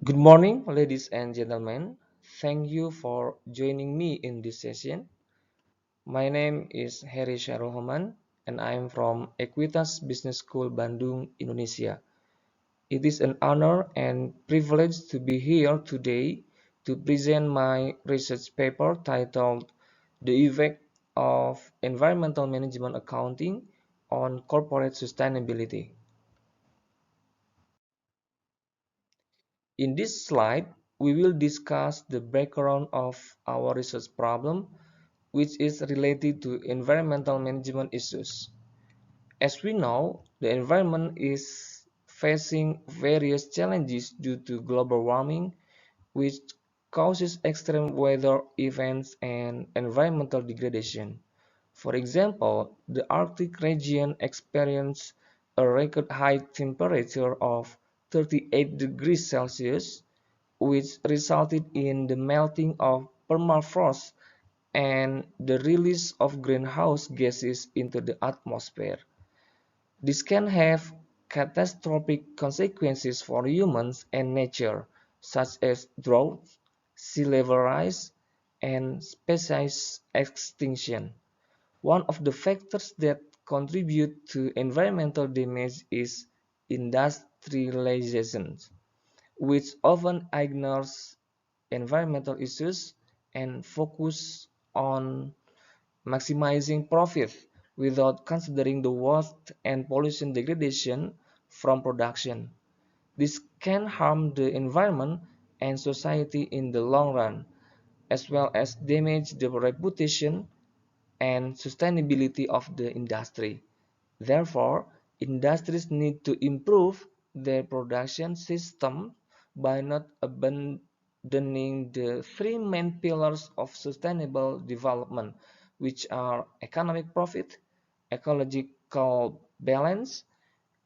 Good morning, ladies and gentlemen. Thank you for joining me in this session. My name is Hery Syaerul Homan, and I am from Ekuitas Business School, Bandung, Indonesia. It is an honor and privilege to be here today to present my research paper titled The Effect of Environmental Management Accounting on Corporate Sustainability. In this slide, we will discuss the background of our research problem, which is related to environmental management issues. As we know, the environment is facing various challenges due to global warming, which causes extreme weather events and environmental degradation. For example, the Arctic region experienced a record high temperature of 38 degrees Celsius, which resulted in the melting of permafrost and the release of greenhouse gases into the atmosphere. This can have catastrophic consequences for humans and nature, such as drought, sea level rise, and species extinction. One of the factors that contribute to environmental damage is industrialization, which often ignores environmental issues and focus on maximizing profit without considering the waste and pollution degradation from production. This can harm the environment and society in the long run, as well as damage the reputation and sustainability of the industry. Therefore, industries need to improve their production system by not abandoning the three main pillars of sustainable development, which are economic profit, ecological balance,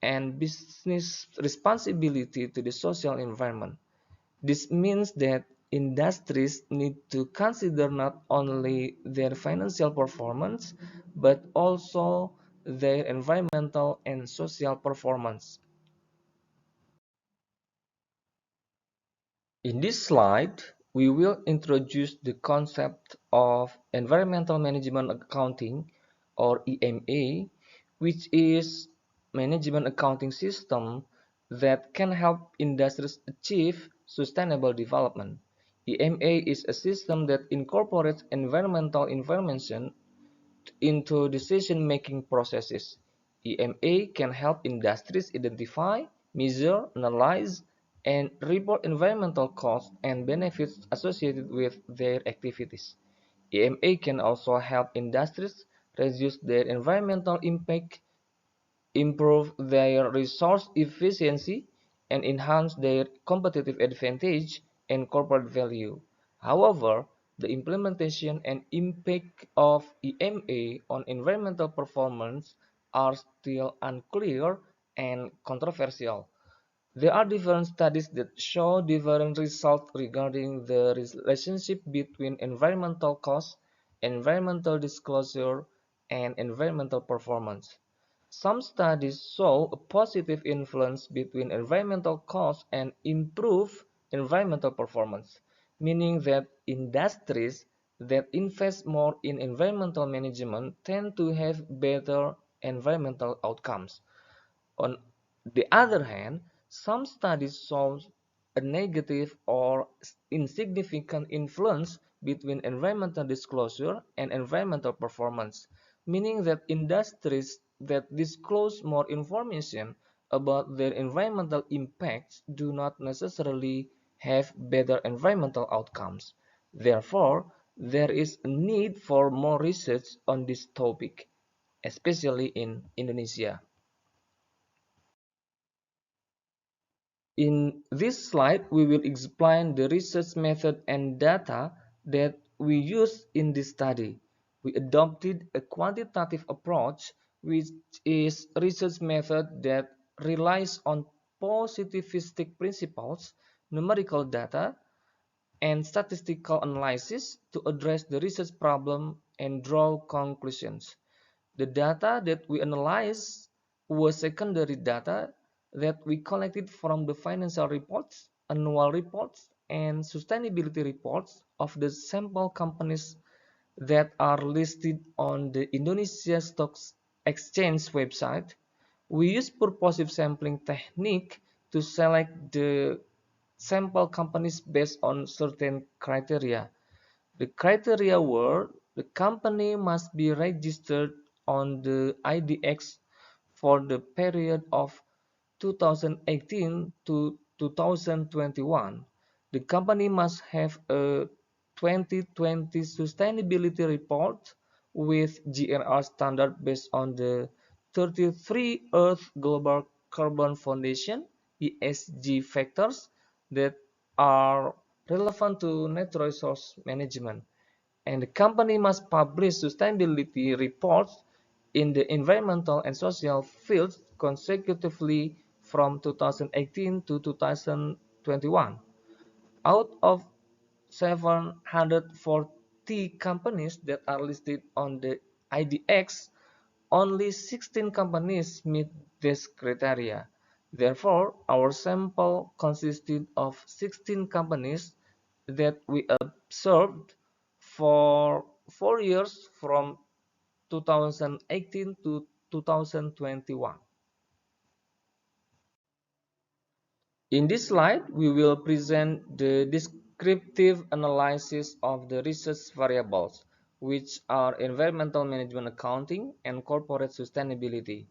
and business responsibility to the social environment. This means that industries need to consider not only their financial performance, but also their environmental and social performance. In this slide, we will introduce the concept of environmental management accounting, or EMA, which is management accounting system that can help industries achieve sustainable development. EMA is a system that incorporates environmental information into decision-making processes. EMA can help industries identify, measure, analyze, and report environmental costs and benefits associated with their activities. EMA can also help industries reduce their environmental impact, improve their resource efficiency, and enhance their competitive advantage and corporate value. However, the implementation and impact of EMA on environmental performance are still unclear and controversial. There are different studies that show different results regarding the relationship between environmental costs, environmental disclosure, and environmental performance. Some studies show a positive influence between environmental costs and improved environmental performance, meaning that industries that invest more in environmental management tend to have better environmental outcomes. On the other hand, some studies show a negative or insignificant influence between environmental disclosure and environmental performance, meaning that industries that disclose more information about their environmental impacts do not necessarily have better environmental outcomes. Therefore, there is a need for more research on this topic, especially in Indonesia. In this slide, we will explain the research method and data that we used in this study. We adopted a quantitative approach, which is a research method that relies on positivistic principles, numerical data, and statistical analysis to address the research problem and draw conclusions. The data that we analyzed was secondary data that we collected from the financial reports, annual reports and sustainability reports of the sample companies that are listed on the Indonesia Stock Exchange website. We use purposive sampling technique to select the sample companies based on certain criteria. The criteria were the company must be registered on the IDX for the period of 2018 to 2021. The company must have a 2020 sustainability report with GRR standard based on the 33 Earth Global Carbon Foundation (ESG) factors that are relevant to net resource management, and the company must publish sustainability reports in the environmental and social fields consecutively from 2018 to 2021. Out of 740 companies that are listed on the IDX, only 16 companies meet this criteria. Therefore, our sample consisted of 16 companies that we observed for 4 years from 2018 to 2021. In this slide, we will present the descriptive analysis of the research variables, which are environmental management accounting and corporate sustainability.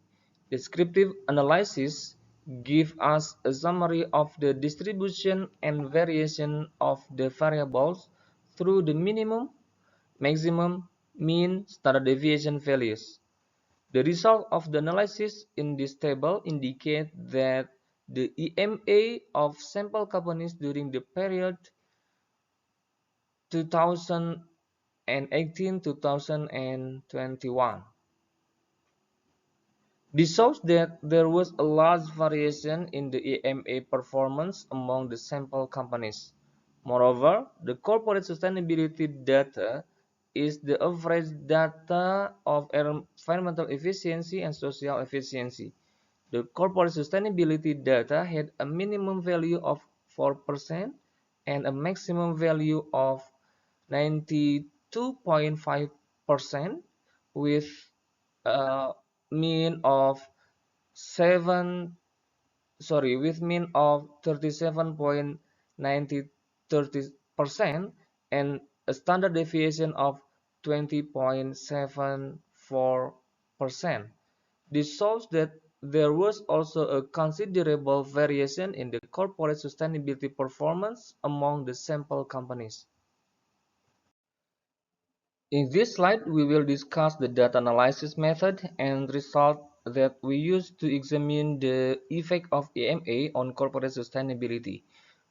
Descriptive analysis gives us a summary of the distribution and variation of the variables through the minimum, maximum, mean, standard deviation values. The result of the analysis in this table indicate that the EMA of sample companies during the period 2018-2021. This shows that there was a large variation in the EMA performance among the sample companies. Moreover, the corporate sustainability data is the average data of environmental efficiency and social efficiency. The corporate sustainability data had a minimum value of 4% and a maximum value of 92.5%, with a mean of 7 with mean of 37.90% and a standard deviation of 20.74%. This shows that there was also a considerable variation in the corporate sustainability performance among the sample companies. In this slide, we will discuss the data analysis method and result that we use to examine the effect of EMA on corporate sustainability.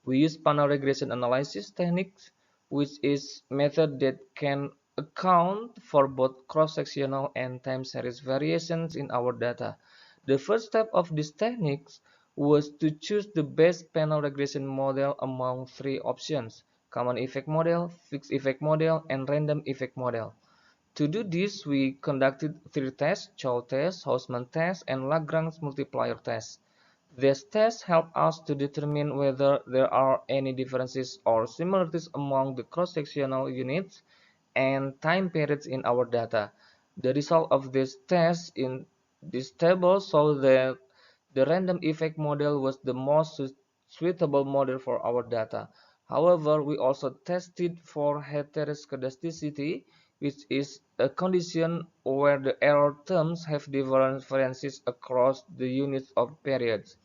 We use panel regression analysis techniques, which is method that can account for both cross-sectional and time series variations in our data. The first step of this techniques was to choose the best panel regression model among three options: common effect model, fixed effect model, and random effect model. To do this, we conducted three tests: Chow test, Hausman test, and Lagrange multiplier test. These tests help us to determine whether there are any differences or similarities among the cross-sectional units and time periods in our data. The result of these tests in this table shows that the random effect model was the most suitable model for our data. However, we also tested for heteroscedasticity, which is a condition where the error terms have differences across the units of periods.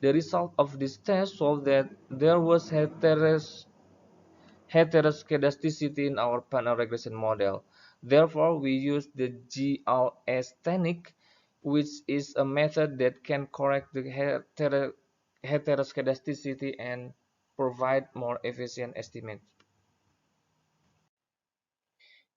The result of this test showed that there was heteroscedasticity in our panel regression model. Therefore, we use the GLS technique, which is a method that can correct the heteroscedasticity and provide more efficient estimates.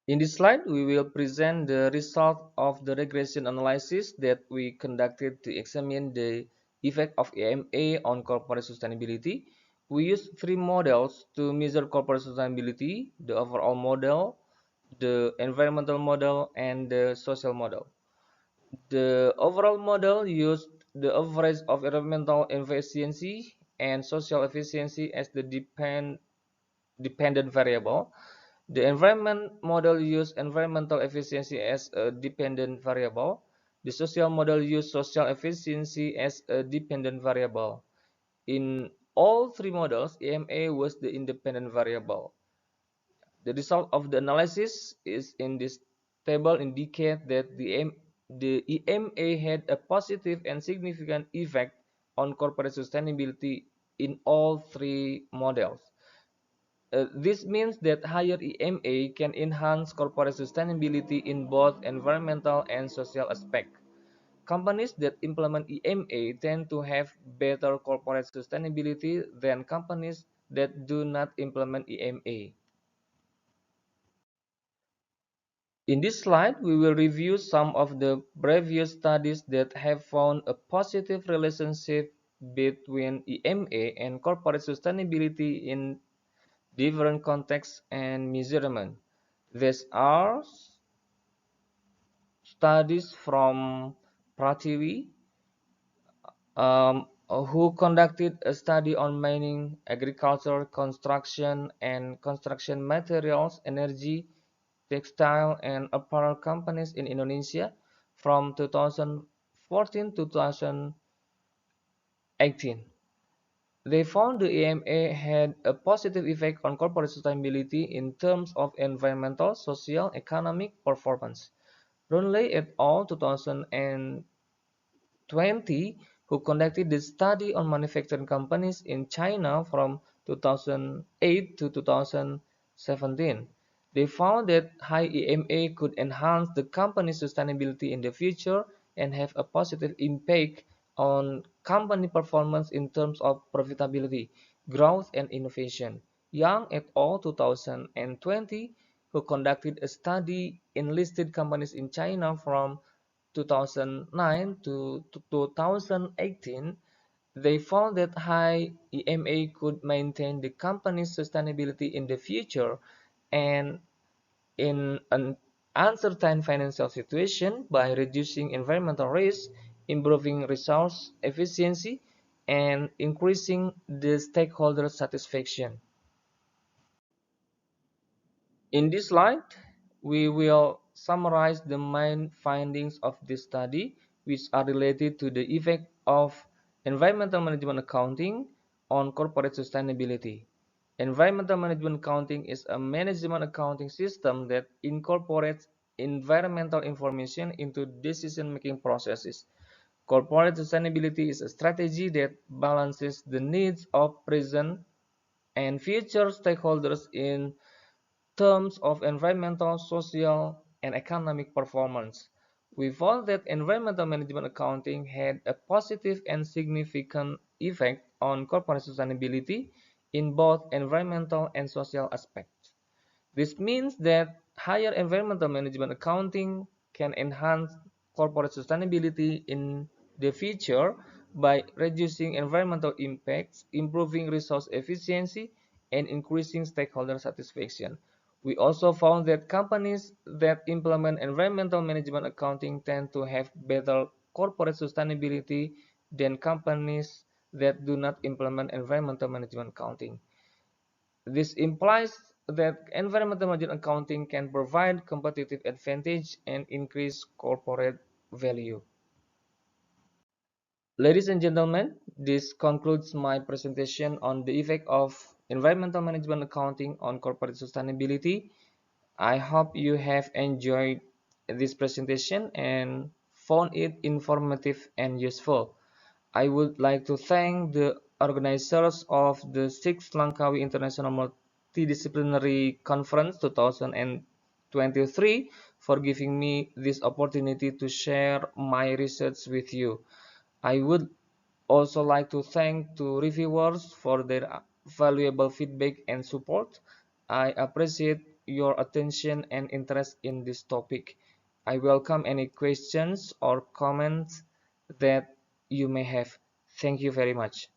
In this slide, we will present the result of the regression analysis that we conducted to examine the effect of EMA on corporate sustainability. We used three models to measure corporate sustainability: the overall model, the environmental model, and the social model. The overall model used the average of environmental efficiency and social efficiency as the dependent variable. The environment model used environmental efficiency as a dependent variable. The social model used social efficiency as a dependent variable. In all three models, EMA was the independent variable. The result of the analysis is in this table indicate that the EMA had a positive and significant effect on corporate sustainability in all three models. This means that higher EMA can enhance corporate sustainability in both environmental and social aspects. Companies that implement EMA tend to have better corporate sustainability than companies that do not implement EMA. In this slide, we will review some of the previous studies that have found a positive relationship between EMA and corporate sustainability in different contexts and measurement. These are studies from Prativi, who conducted a study on mining, agriculture, construction, and construction materials, energy, textile, and apparel companies in Indonesia from 2014 to 2018. They found the EMA had a positive effect on corporate sustainability in terms of environmental, social, economic performance. Runley et al. 2020, who conducted the study on manufacturing companies in China from 2008 to 2017. They found that high EMA could enhance the company's sustainability in the future and have a positive impact on company performance in terms of profitability, growth, and innovation. Yang et al. 2020, who conducted a study in listed companies in China from 2009 to 2018, they found that high EMA could maintain the company's sustainability in the future and in an uncertain financial situation by reducing environmental risk, improving resource efficiency, and increasing the stakeholder satisfaction. In this slide, we will summarize the main findings of this study, which are related to the effect of environmental management accounting on corporate sustainability. Environmental management accounting is a management accounting system that incorporates environmental information into decision-making processes. Corporate sustainability is a strategy that balances the needs of present and future stakeholders in terms of environmental, social, and economic performance. We found that environmental management accounting had a positive and significant effect on corporate sustainability in both environmental and social aspects. This means that higher environmental management accounting can enhance corporate sustainability in the future by reducing environmental impacts, improving resource efficiency, and increasing stakeholder satisfaction. We also found that companies that implement environmental management accounting tend to have better corporate sustainability than companies that do not implement environmental management accounting. This implies that environmental management accounting can provide competitive advantage and increase corporate value. Ladies and gentlemen, this concludes my presentation on the effect of environmental management accounting on corporate sustainability. I hope you have enjoyed this presentation and found it informative and useful. I would like to thank the organizers of the 6th Langkawi International Multidisciplinary Conference 2023 for giving me this opportunity to share my research with you. I would also like to thank to reviewers for their valuable feedback and support. I appreciate your attention and interest in this topic. I welcome any questions or comments that you may have. Thank you very much.